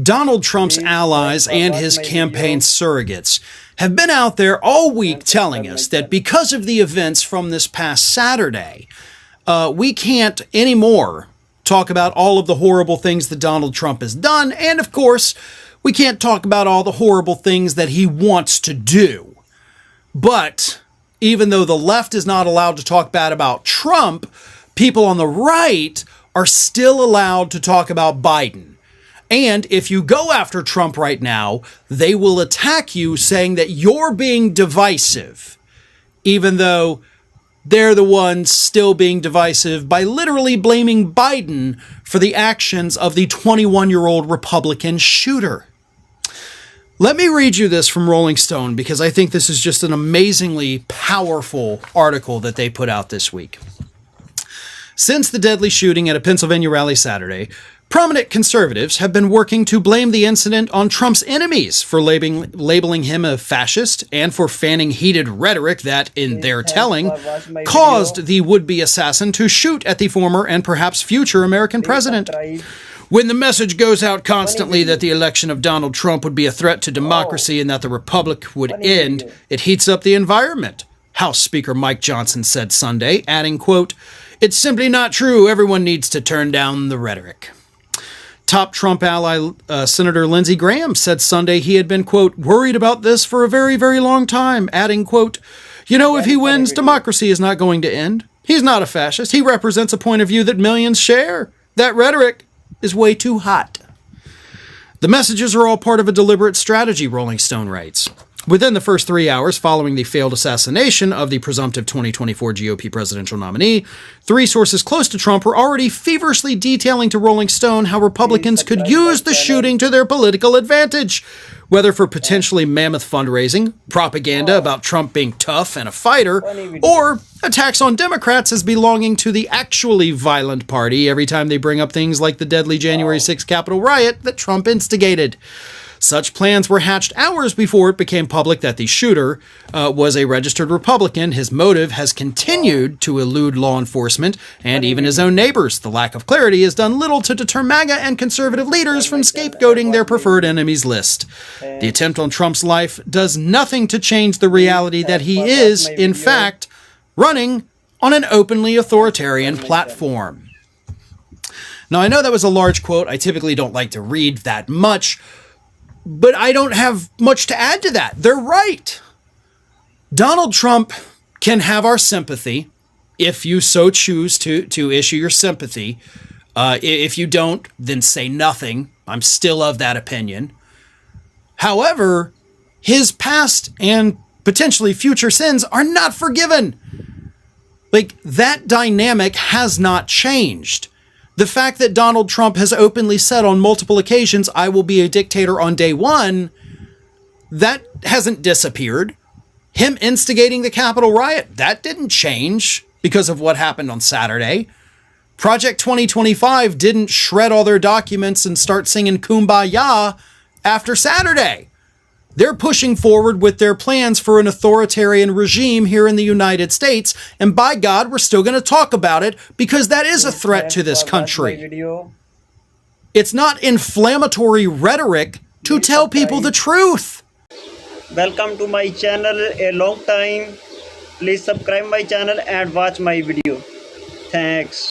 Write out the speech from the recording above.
Donald Trump's allies and his campaign surrogates have been out there all week telling us that because of the events from this past Saturday, we can't anymore talk about all of the horrible things that Donald Trump has done. And of course, we can't talk about all the horrible things that he wants to do. But even though the left is not allowed to talk bad about Trump, people on the right are still allowed to talk about Biden. And if you go after Trump right now, they will attack you saying that you're being divisive, even though they're the ones still being divisive by literally blaming Biden for the actions of the 21-year-old Republican shooter. Let me read you this from Rolling Stone because I think this is just an amazingly powerful article that they put out this week. Since the deadly shooting at a Pennsylvania rally Saturday, prominent conservatives have been working to blame the incident on Trump's enemies for labeling him a fascist and for fanning heated rhetoric that, in their telling, caused the would-be assassin to shoot at the former and perhaps future American president. When the message goes out constantly that the election of Donald Trump would be a threat to democracy and that the republic would end, it heats up the environment, House Speaker Mike Johnson said Sunday, adding, quote, "It's simply not true. Everyone needs to turn down the rhetoric." Top Trump ally Senator Lindsey Graham said Sunday he had been, quote, "worried about this for a very, very long time," adding, quote, "You know, if he wins, democracy is not going to end. He's not a fascist. He represents a point of view that millions share. That rhetoric is way too hot." The messages are all part of a deliberate strategy, Rolling Stone writes. Within the first 3 hours following the failed assassination of the presumptive 2024 GOP presidential nominee, 3 sources close to Trump were already feverishly detailing to Rolling Stone how Republicans could use the shooting to their political advantage, whether for potentially mammoth fundraising, propaganda about Trump being tough and a fighter, or attacks on Democrats as belonging to the actually violent party every time they bring up things like the deadly January 6th Capitol riot that Trump instigated. Such plans were hatched hours before it became public that the shooter was a registered Republican. His motive has continued to elude law enforcement and even his own neighbors. The lack of clarity has done little to deter MAGA and conservative leaders from scapegoating their preferred enemies list. The attempt on Trump's life does nothing to change the reality that he is, in fact, running on an openly authoritarian platform. Now, I know that was a large quote. I typically don't like to read that much, but I don't have much to add to that. They're right. Donald Trump can have our sympathy if you so choose to issue your sympathy. If you don't, then say nothing. I'm still of that opinion. However, his past and potentially future sins are not forgiven. Like, that dynamic has not changed. The fact that Donald Trump has openly said on multiple occasions, "I will be a dictator on day one," that hasn't disappeared. Him instigating the Capitol riot, that didn't change because of what happened on Saturday. Project 2025 didn't shred all their documents and start singing Kumbaya after Saturday. They're pushing forward with their plans for an authoritarian regime here in the United States. And by God, we're still going to talk about it because that is a threat to this country. It's not inflammatory rhetoric to tell people the truth. Welcome to my channel, a long time. Please subscribe my channel and watch my video. Thanks.